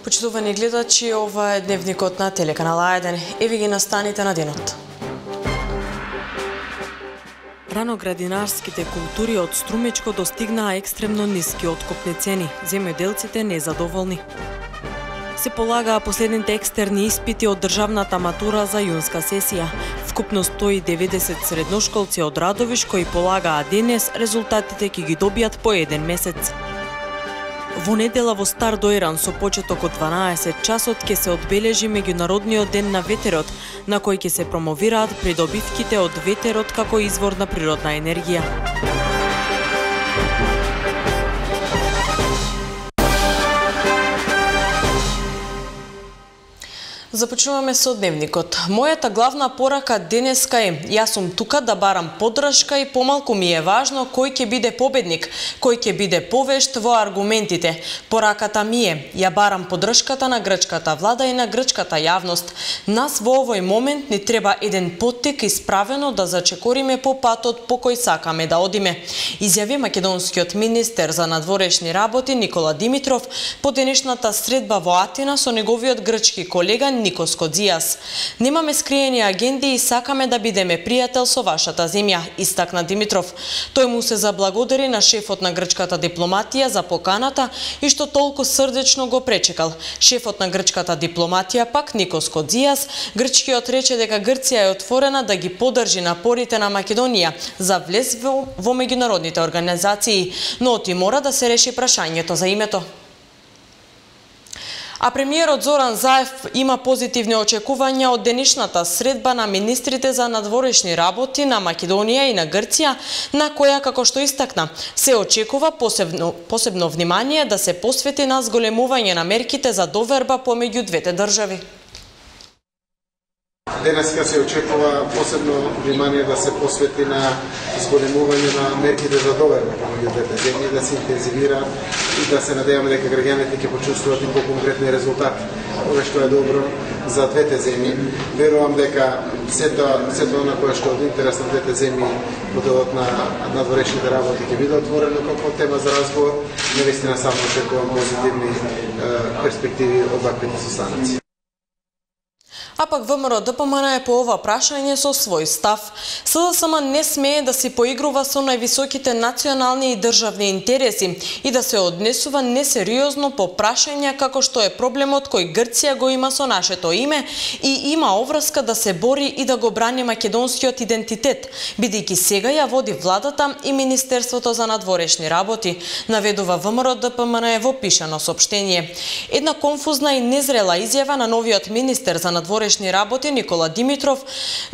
Почитувани гледачи, ова е дневникот на телеканал А1. Еви ги настаните на денот. Раноградинарските култури од Струмичко достигнаа екстремно ниски откупни цени. Земјоделците незадоволни. Се полагаа последните екстерни испити од државната матура за јунска сесија. Вкупно 190 средношколци од Радовиш кои полагаа денес, резултатите ќе ги добијат по еден месец. Во недела во Стар Дојран со почеток од 12 часот ќе се одбележи меѓународниот ден на ветерот, на кој ќе се промовираат придобивките од ветерот како извор на природна енергија. Започнуваме со дневникот. Мојата главна порака денеска е: јас сум тука да барам поддршка и помалку ми е важно кој ќе биде победник, кој ќе биде повешт во аргументите. Пораката ми е: ја барам поддршката на грчката влада и на грчката јавност. Нас во овој момент ни треба еден поттик исправено да зачекориме по патот по кој сакаме да одиме, изјави македонскиот министер за надворешни работи Никола Димитров по денешната средба во Атина со неговиот грчки колега Никос Кодзијас. Немаме скриени агенди и сакаме да бидеме пријател со вашата земја, истакна Димитров. Тој му се заблагодари на шефот на грчката дипломатија за поканата и што толку срдечно го пречекал. Шефот на грчката дипломатија пак Никос Кодзијас, грчкиот рече дека Грција е отворена да ги поддржи напорите на Македонија за влез во меѓународните организации, но оти мора да се реши прашањето за името. А премиерот Зоран Заев има позитивни очекувања од денешната средба на министрите за надворешни работи на Македонија и на Грција, на која, како што истакна, се очекува посебно внимание да се посвети на зголемување на мерките за доверба помеѓу двете држави. Денеска се очекува посебно внимание да се посвети на зголемување на мерките за доверба помеѓу двете земји, да се интензивира и да се надеваме дека граѓаните ќе почувствуваат и поконкретни резултати, ова што е добро за двете земји. Верувам дека сето на кое што е од интерес на двете земји по делот на надворешните работи ќе биде отворено како тема за разговор. Навистина само очекувам позитивни перспективи од ваквите состаноци. А пак ВМРО ДПМН е по ова прашање со свој став. СДСМ не смее да си поигрува со највисоките национални и државни интереси и да се однесува несериозно по прашања како што е проблемот кој Грција го има со нашето име и има обврска да се бори и да го брани македонскиот идентитет, бидејќи сега ја води владата и Министерството за надворешни работи, наведува ВМРО ДПМН во пишано соопштение. Една конфузна и незрела изјава на новиот министер за надворешни работи Никола Димитров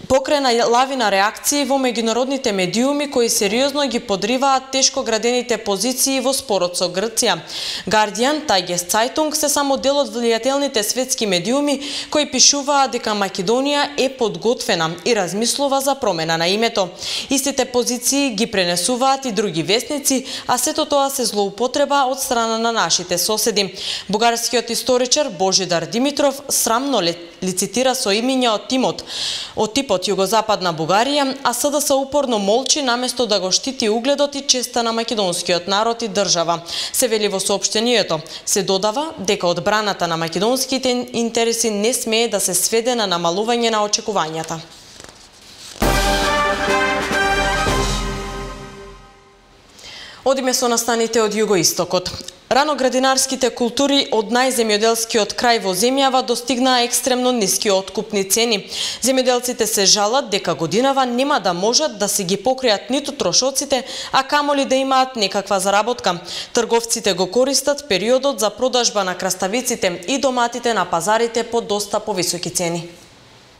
покрена лавина реакции во меѓународните медиуми кои сериозно ги подриваат тешко градените позиции во спорот со Грција. Guardian, Tageszeitung се само дел од влијателните светски медиуми кои пишуваат дека Македонија е подготвена и размислува за промена на името. Истите позиции ги пренесуваат и други весници, а сето тоа се злоупотреба од страна на нашите соседи. Бугарскиот историчар Божидар Димитров срамно лицитира со имиња од типот Југозападна Бугарија, а СДС упорно молчи наместо да го штити угледот и честа на македонскиот народ и држава. Се вели во соопштението. Се додава дека одбраната на македонските интереси не смее да се сведе на намалување на очекувањата. Одиме со настаните од југоистокот. Раноградинарските култури од најземјоделскиот крај во земјава достигнаа екстремно ниски откупни цени. Земјоделците се жалат дека годинава нема да можат да си ги покријат ниту трошоците, а камоли да имаат некаква заработка. Трговците го користат периодот за продажба на краставиците и доматите на пазарите по доста повисоки цени.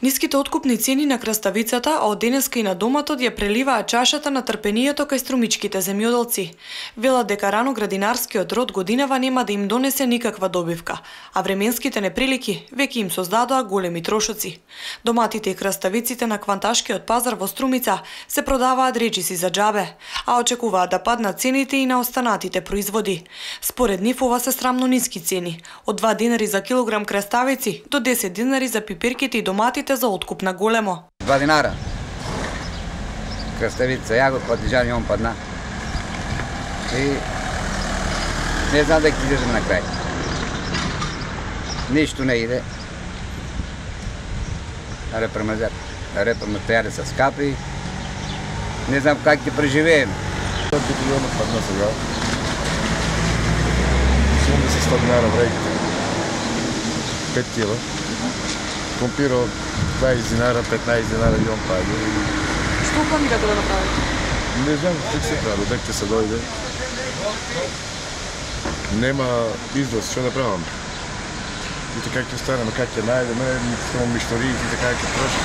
Ниските откупни цени на краставицата, а од денеска и на доматот ја преливаат чашата на трпението кај струмичките земјоделци. Велат дека раноградинарскиот род годинава нема да им донесе никаква добивка, а временските неприлики веќе им создадоа големи трошоци. Доматите и краставиците на кванташкиот пазар во Струмица се продаваат речиси за џабе, а очекуваат да паднат цените и на останатите производи. Според нив ова се срамно ниски цени, од 2 динари за килограм краставици до 10 динари за пиперките и доматите за откуп на големо. 2 динара. Краставица, јагод, патиџан и он падна. И не знам дека ќе издржам на крај. Нищо не иде. Репроматериали са скапи. Не знам как ги преживеем. 5 милиона падна сега. 70 динара в рейките. 5 кила. Компира от 20 динара, 15 динара и он пади. Што планирате да направите? Не знам как се прави, додек ќе се дојде. Нема излаз, што да правам? И така ќе станеме, как ќе најдеме, само миштории, така ќе троши.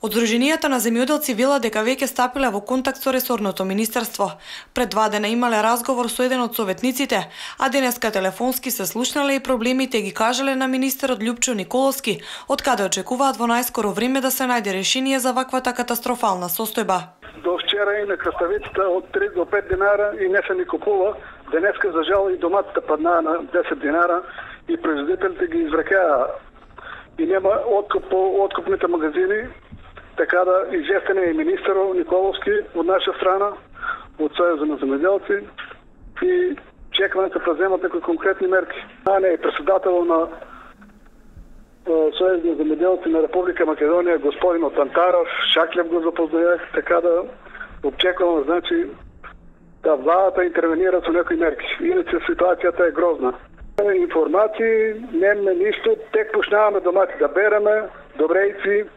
Одруженијата на земјоделци вела дека веќе стапиле во контакт со ресорното министерство. Пред 2 дена имале разговор со еден од советниците, а денеска телефонски се слушнале и проблемите ги кажале на министерот Љупчо Николовски, од каде очекуваат во најскоро време да се најде решение за ваквата катастрофална состојба. До вчера и на краставицата од 3 до 5 динара и не се ни купува. Денеска за жал и доматата падна на 10 динара и производителите ги изврекаа. И нема откуп по откупните магазини. Така да известен е и министерот Николовски од наша страна, од Сојузот на земјоделци и чекаме да преземат некои конкретни мерки. Не е председател на Сојуз на земјоделци на Република Македонија, господин Тантаров, Шаклев го запознаях, така да очекувам, значи, да владата интервенира со некои мерки. Иначе ситуацијата е грозна. Информации, немаме ништо, тек почнаваме домати да береме, добрејци,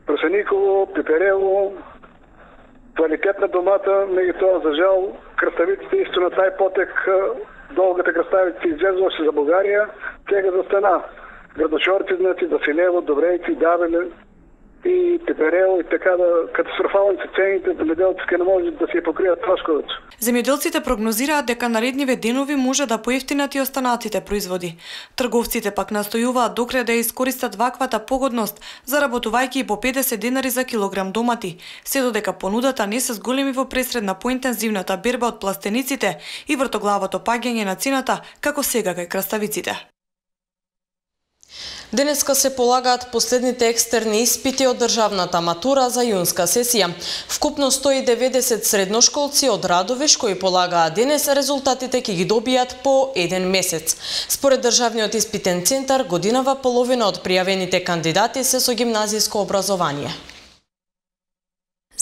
просениково, пиперево, квалитетна домата, меѓутоа за жал краставиците исто на тај потек, долгата краставица излезуваше за Бугарија, сега за стена. Градошорци, значи, Василево, Добрејци, Давеле и Пиперево и така да катастрофални се цените, земјоделците не може да се покријат трошковите. Земјоделците прогнозираат дека наредниве денови може да поевтинат и останатите производи. Трговците пак настојуваат докре да искористат ваквата погодност, заработувајќи и по 50 денари за килограм домати, се додека понудата не се зголеми во пресред на поинтензивната берба од пластениците и вртоглавото паѓање на цената, како сега кај краставиците. Денеска се полагаат последните екстерни испити од државната матура за јунска сесија. Вкупно 190 средношколци од Радовиш кои полагаат денес, резултатите ќе ги добијат по 1 месец. Според Државниот испитен центар, годинава половина од пријавените кандидати се со гимназиско образование.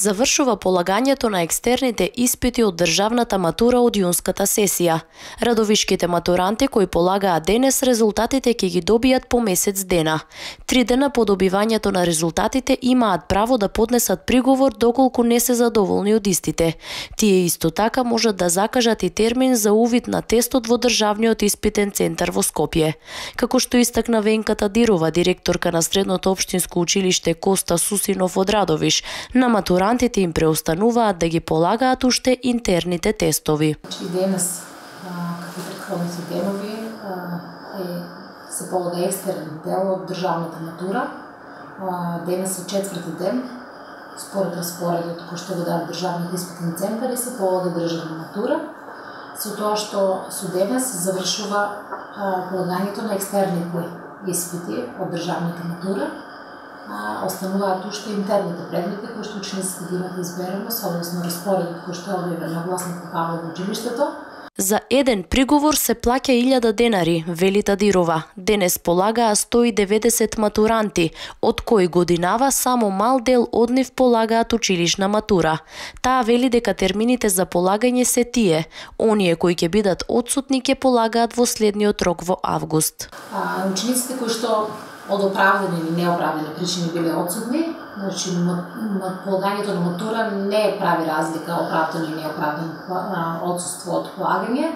Завршува полагањето на екстерните испити од државната матура од јунската сесија. Радовишките матуранти кои полагаат денес, резултатите ќе ги добијат по месец дена. 3 дена по добивањето на резултатите имаат право да поднесат приговор доколку не се задоволни од истите. Тие исто така можат да закажат и термин за увид на тестот во Државниот испитен центар во Скопје. Како што истакна Венка Тадирова, директорка на Средното општинско училиште Коста Сусинов од Радовиш, на матурантите им преостануваат да ги полагаат уште интерните тестови. Денес, како претходните денови, се полага екстерен дел од државната матура. Денес е 4ти ден, според распоредот кој што го дава Државниот испитен центар и се полага државна матура. Со тоа што со денес завршува полагањето на екстерните испити од државната матура. Остануваат уште интерните предмети кои што учениците ги имат изберено согласно распоредот кој што е објавен на гласник во училиштето. За еден приговор се плаќа 1000 денари, вели Тадирова. Денес полагаа 190 матуранти, од кои годинава само мал дел од нив полагаат училишна матура. Таа вели дека термините за полагање се тие. Оние кои ќе бидат одсутни ќе полагаат во следниот рок во август. Учениците кои што од оправдани или неоправдани причини биле одсутни, значи полагањето на матура не прави разлика оправдано и неоправдано одсуство од полагање.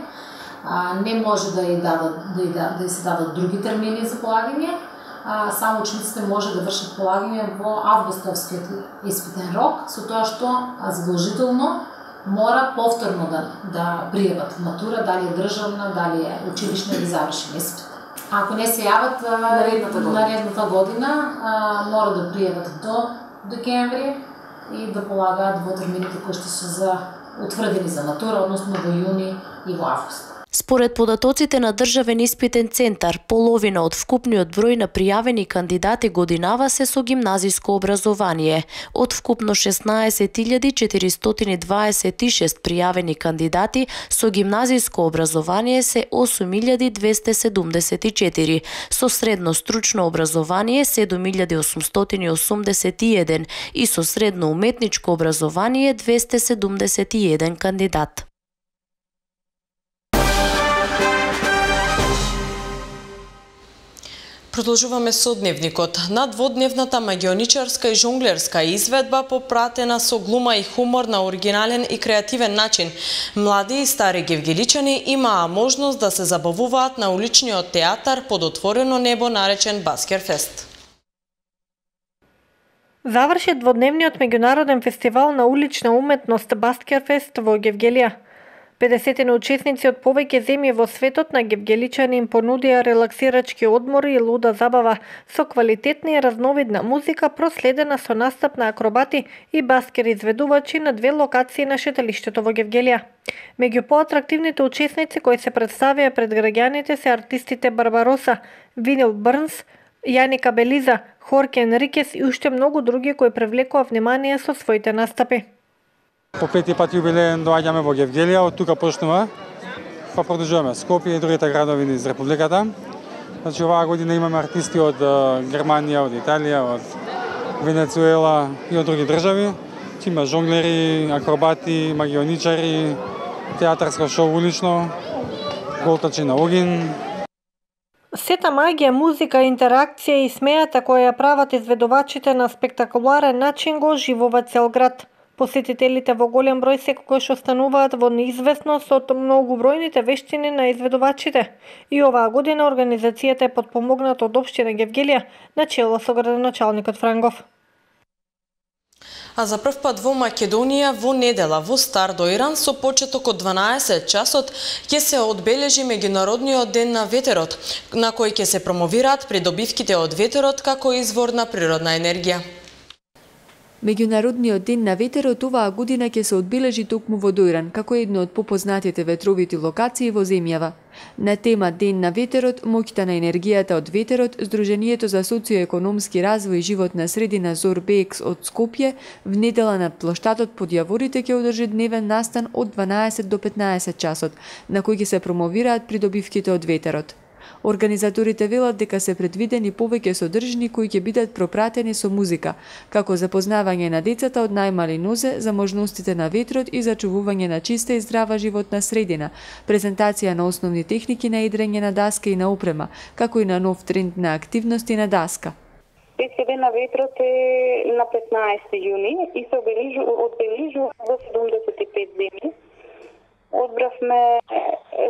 Не може да се дадат други термини за полагање. Само учениците може да вршат полагање во августовскиот испитен рок, со тоа што задолжително мора повторно да пријават матура, дали е државна, дали е училишна или завршен испит. Ако не се јават наредната година, мора да пријават до декември и да полагаат во термините кои што се утврдени за матура, односно во јуни и во август. Според податоците на Државен испитен центар, половина од вкупниот број на пријавени кандидати годинава се со гимназиско образование. Од вкупно 16.426 пријавени кандидати со гимназиско образование се 8.274, со средно стручно образование 7.881 и со средно уметничко образование 271 кандидат. Продолжуваме со дневникот. На дводневната магионичарска и жонглерска изведба попратена со глума и хумор на оригинален и креативен начин, млади и стари гевгеличани имаа можност да се забавуваат на уличниот театар под отворено небо наречен Баскерфест. Заврши дводневниот меѓународен фестивал на улична уметност Баскерфест во Гевгелија. 50 учесници од повеќе земји во светот на гевгеличани им понудија релаксирачки одмори и луда забава со квалитетна и разновидна музика, проследена со настап на акробати и баскер изведувачи на две локации на шеталиштето во Гевгелија. Меѓу поатрактивните учесници кои се представија пред граѓаните се артистите Барбароса, Винил Брнс, Јаника Белиза, Хорке Енрикес и уште многу други кои привлекоа внимание со своите настапи. По пети пат јубилеен доаѓаме во Гевгелија, од тука почнува, па продолжуваме Скопје и другите градови низ републиката. Значи оваа година имаме артисти од Германија, од Италија, од Венецуела и од други држави. Има жонглери, акробати, магионичари, театарско шоу улично, голтачи на огин. Сета магија, музика, интеракција и смејата која ја прават изведувачите на спектакуларен начин го оживува цел град. Посетителите во голем број секогаш остануваат во неизвестност од многобројните вештини на изведувачите. И оваа година организацијата е потпомогната од општина Гевгелија на чело со градоначалникот Франгов. А за прв пат во Македонија во недела во Стар Доиран со почеток од 12 часот ќе се одбележи меѓународниот ден на ветерот, на кој ќе се промовираат придобивките од ветерот како извор на природна енергија. Меѓународниот ден на ветерот оваа година ќе се одбележи токму во Доиран, како едно од попознатите ветровити локации во земјава. На тема Ден на ветерот, моќта на енергијата од ветерот, Сдруженијето за социоекономски развој и животна средина Зорбекс од Скопје в недела на плоштадот под Јаворите ќе одржи дневен настан од 12 до 15 часот, на кој ќе се промовираат придобивките од ветерот. Организаторите велат дека се предвидени повеќе содржини кои ќе бидат пропратени со музика, како запознавање на децата од најмали нозе за можностите на ветрот и зачувување на чиста и здрава животна средина, презентација на основни техники на едрење на даска и на опрема, како и на нов тренд на активности на даска. Светски ден на ветрот е на 15 јуни и се одбележува во 75 земји. Одбравме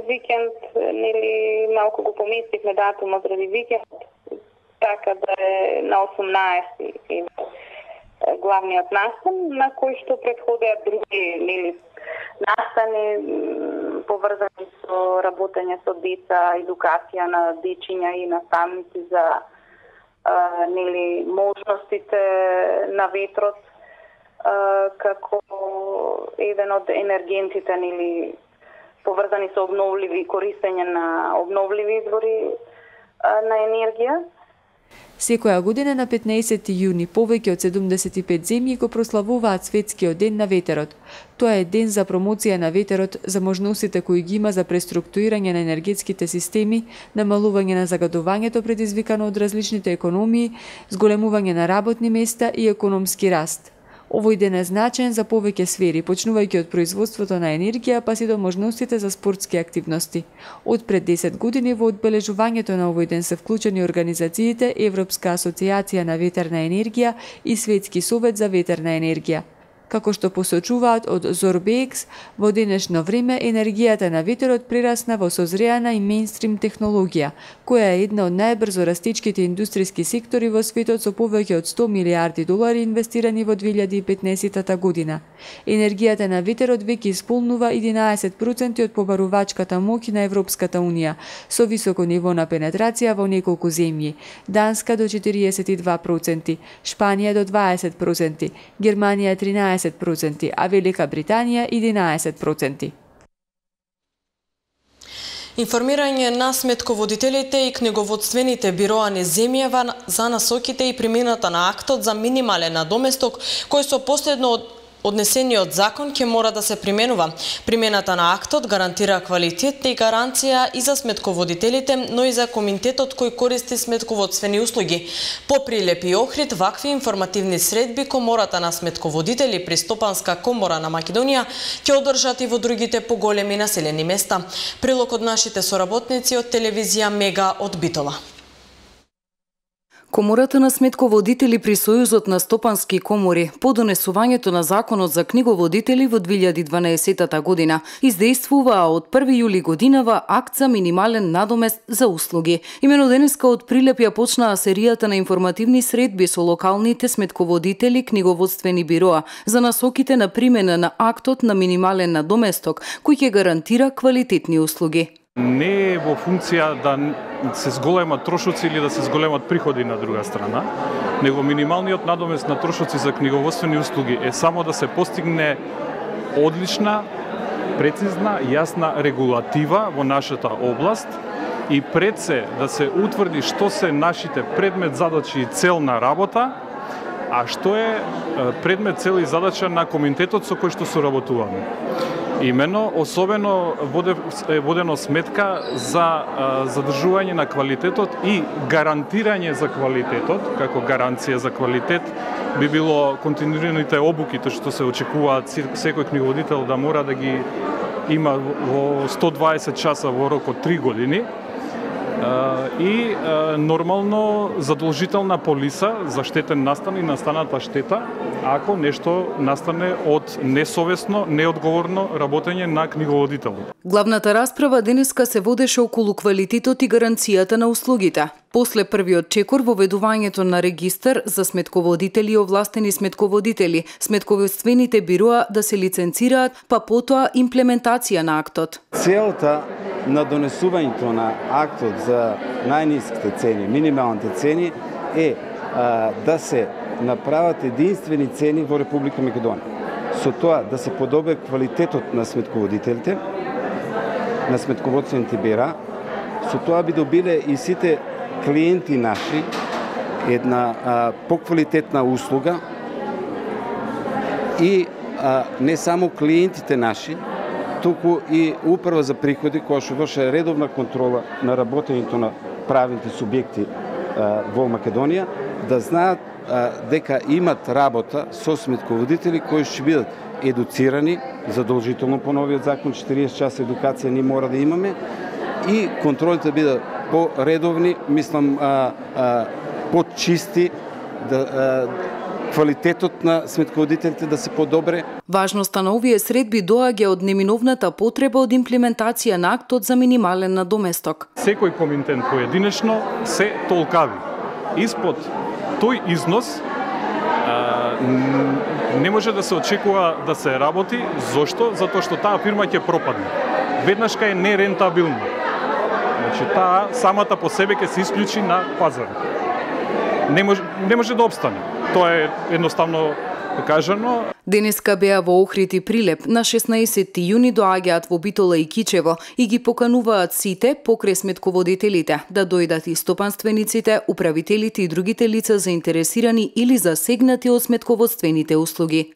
викенд, нели малку го поместивме датумот заради викенд, така да е на 18 главниот настан, на кој што предходеа други нели настани поврзани со работење со деца, едукација на дечиња и наставници за нели можностите на ветрот како еден од енергентите нели поврзани со обновливи, користење на обновливи извори на енергија. Секоја година на 15 јуни повеќе од 75 земји го прославуваат Светскиот ден на ветерот. Тоа е ден за промоција на ветерот, за можностите кои ги има за преструктурирање на енергетските системи, намалување на загадувањето предизвикано од различните економии, зголемување на работни места и економски раст. Овој ден е значен за повеќе сфери, почнувајќи од производството на енергија, па си до можностите за спортски активности. Од пред 10 години во одбележувањето на овој ден се вклучени организациите Европска асоциација на ветерна енергија и Светски совет за ветерна енергија. Како што посочуваат од Зорбекс, во денешно време енергијата на ветерот прерасна во созреана и мејнстрим технологија, која е една од најбрзо растечките индустријски сектори во светот со повеќе од 100 милиарди долари инвестирани во 2015 година. Енергијата на ветерот веќе исполнува 11% од побарувачката моќ на Европската унија, со високо ниво на пенетрација во неколку земји: Данска до 42%, Шпанија до 20%, Германија 13%, а Велика Британија 11%. Информирање на сметководителите и книговодствените бироа низ земјава за насоките и примената на актот за минимален надоместок, кој со последно однесениот закон ќе мора да се применува. Примената на актот гарантира квалитет и гаранција и за сметководителите, но и за комитетот кој користи сметководствени услуги. По Прилеп и Охрид, вакви информативни средби Комората на сметководители при Стопанска комора на Македонија ќе одржат и во другите поголеми населени места. Прилог од нашите соработници од телевизија Мега од Битола. Комората на сметководители при Сојузот на стопански комори по донесувањето на законот за книговодители во 2012 година издействуваа од 1 јули годинава акт за минимален надомест за услуги. Имено денеска од Прилеп ја почнаа серијата на информативни средби со локалните сметководители книговодствени бироа за насоките на примена на актот на минимален надоместок кој ќе гарантира квалитетни услуги. Не е во функција да се зголемат трошоци или да се зголемат приходи на друга страна, него минималниот надомест на трошоци за книговодствени услуги е само да се постигне одлична, прецизна, јасна регулатива во нашата област и пред се да се утврди што се нашите предмет, задачи и цел на работа, а што е предмет, цел и задача на комитетот со кој што соработуваме. Имено, особено водено сметка за задржување на квалитетот и гарантирање за квалитетот, како гаранција за квалитет би било континуираните обуки, тоа што се очекуваат секој книговодител да мора да ги има во 120 часа во рок од 3 години. И нормално задолжителна полиса за штетен настан и настаната штета ако нешто настане од несовесно, неодговорно работење на книговодителот. Главната расправа денеска се водеше околу квалитетот и гаранцијата на услугите. После првиот чекор во ведувањето на регистар за сметководители и овластени сметководители, сметководствените бироа да се лиценцираат, па потоа имплементација на актот. Целта на донесувањето на актот за најниските цени, минималните цени е да се направат единствени цени во Република Македонија. Со тоа да се подобри квалитетот на сметководителите, на сметководствените бира, со тоа би добиле и сите клиенти наши една поквалитетна услуга и не само клиентите наши, туку и управа за приходи која што врши редовна контрола на работењето на правните субјекти во Македонија, да знаат дека имат работа со сметководители кои ќе бидат едуцирани, задолжително по новиот закон 40 часа едукација ние мора да имаме и контролите бидат по-редовни, мислам по-чисти, квалитетот на сметководителите да се подобре. Важноста на овие средби доаѓа од неминовната потреба од имплементација на актот за минимален надоместок. Секој комитет поединечно се толкави. Испод тој износ не може да се очекува да се работи. Зошто? Затоа што таа фирма ќе пропадне. Веднашка е нерентабилна. Значи таа самата по себе ќе се исклучи на пазарот. Не може да обстане. Тоа е едноставно кажано. Денеска беа во Охрид и Прилеп, на 16 јуни доаѓаат во Битола и Кичево и ги покануваат сите покрај сметководителите да дојдат и стопанствениците, управителите и другите лица заинтересирани или засегнати од сметководствените услуги.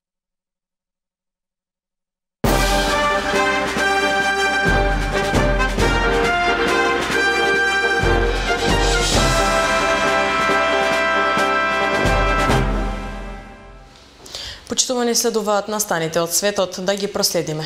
Почитувани следуваат настаните од светот, да ги проследиме.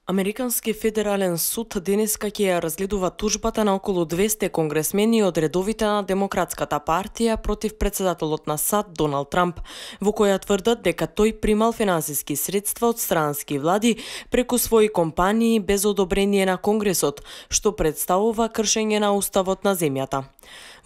Американски федерален суд денеска ќе ја разгледува тужбата на околу 200 конгресмени од редовите на Демократската партија против председателот на САД Доналд Трамп, во која тврдат дека тој примал финансиски средства од странски влади преку своји компании без одобрение на Конгресот, што представува кршење на уставот на земјата.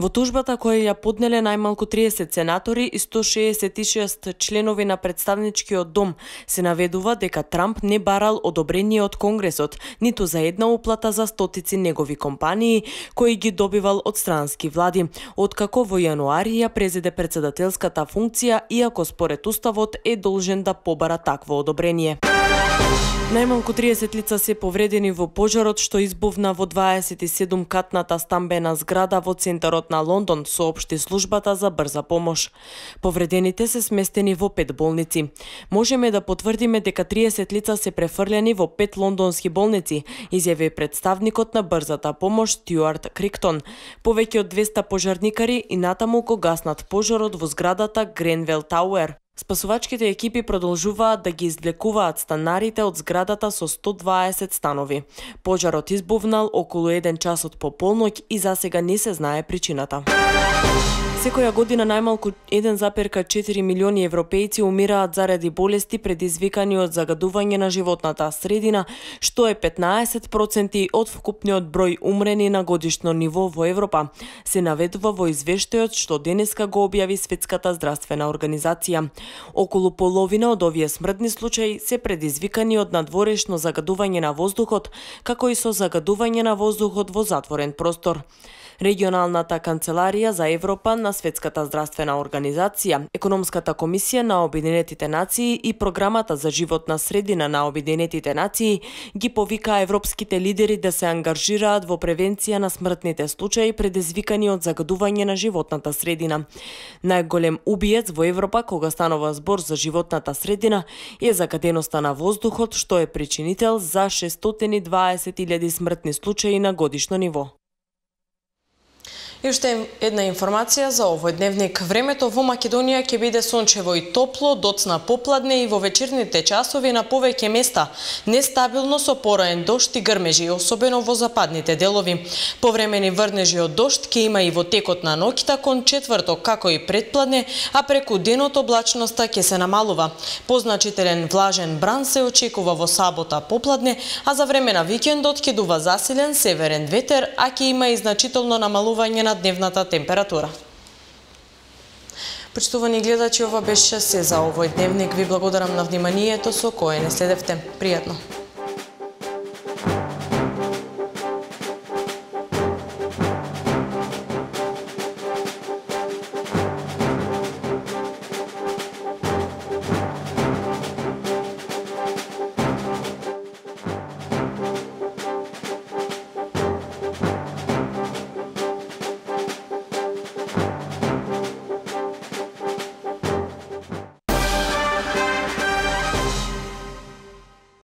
Во тужбата која ја поднеле најмалку 30 сенатори и 166 членови на представничкиот дом се наведува дека Трамп не барал одобрение од Конгресот, ниту за една уплата за стотици негови компании кои ги добивал од странски влади, откако во јануари ја презеде председателската функција, иако според уставот е должен да побара такво одобрение. Најмалку 30 лица се повредени во пожарот што избувна во 27-катната стамбена зграда во центарот на Лондон, соопшти службата за брза помош. Повредените се сместени во 5 болници. Можеме да потврдиме дека 30 лица се префрлени во 5 лондонски болници, изјави представникот на брзата помош Стюарт Криктон. Повеќе од 200 пожарникари и натаму го гаснат пожарот во зградата Гренвел Тауер. Спасувачките екипи продолжуваат да ги извлекуваат станарите од зградата со 120 станови. Пожарот избувнал околу 1 час од пополноќ и засега не се знае причината. Секоја година најмалку 1,4 милиони европејци умираат заради болести предизвикани од загадување на животната средина, што е 15% од вкупниот број умрени на годишно ниво во Европа, се наведува во извештајот што денеска го објави Светската здравствена организација. Околу половина од овие смртни случаи се предизвикани од надворешно загадување на воздухот, како и со загадување на воздухот во затворен простор. Регионалната канцеларија за Европа на Светската здравствена организација, Економската комисија на Обединетите нации и Програмата за животна средина на Обединетите нации ги повика европските лидери да се ангажираат во превенција на смртните случаи предизвикани од загадување на животната средина. Најголем убиец во Европа кога станува збор за животната средина е загаденоста на воздухот, што е причинител за 620.000 смртни случаи на годишно ниво. И уште една информација за овој дневник. Времето во Македонија ќе биде сончево и топло, доцна попладне и во вечерните часови на повеќе места. Нестабилно со пораен дожд и грмежи, особено во западните делови. Повремени врнежи од дожд ќе има и во текот на ноќта кон четврток, како и предпладне, а преку денот облачноста ќе се намалува. Позначителен влажен бран се очекува во сабота попладне, а за време на викендот ќе дува засилен северен ветер, а ќе има и значително намалување на дневната температура. Почитувани гледачи, ова беше се за овој дневник. Ви благодарам на вниманието со кое не следевте. Пријатно!